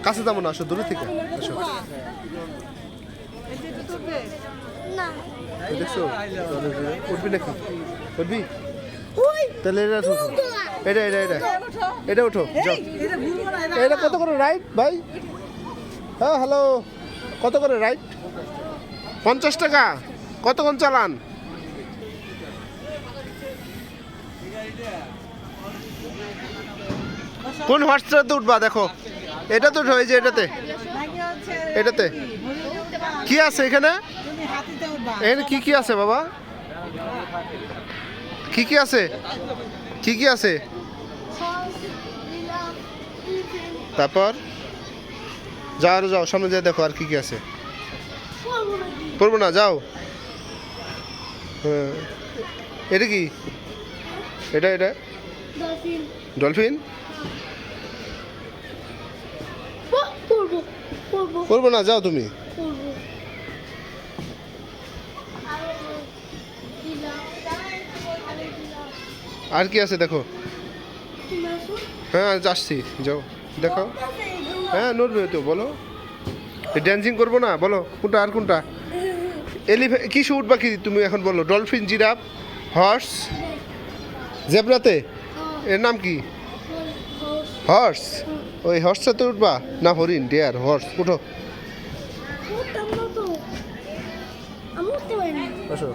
কাছে যাবো না, আসো দূরে থেকে আসো। দেখছো উঠবি নাকি? উঠবি তাহলে এটা উঠো, এটা এটা এটা এটা উঠো যাও। এটা কত করে রাইড ভাই? হ্যাঁ হ্যালো, কত করে রাইড? 50 টাকা। কতক্ষণ চালান? কোন হর্সটাতে উঠবা দেখো? এটা তো উঠো, এই যে এটাতে। এটাতে কি আছে এখানে? এখানে কি কি আছে বাবা? কি কি আছে? কি কি আছে? তারপর যাও আরো যাও, সামনে যাই দেখো আর কি কি আছে। পড়বো না, যাও। হ্যাঁ, এটা কি? এটা এটা ডলফিন। পড়বো না, যাও তুমি। আর কি আছে দেখো? হ্যাঁ আসছি, যাও দেখো। হ্যাঁ নড়বে তো, বলো। ড্যান্সিং করবো না, বলো কোনটা আর কোনটা? এলিফ্যান্ট কিছু উঠবা কি তুমি এখন বলো? ডলফিন, জিরাফ, হর্স, জেব্রাতে। এর নাম কি? হর্স। ওই হর্সটাতে উঠবা না? হরিণ, ডিয়ার, হর্স, উঠো। আসো।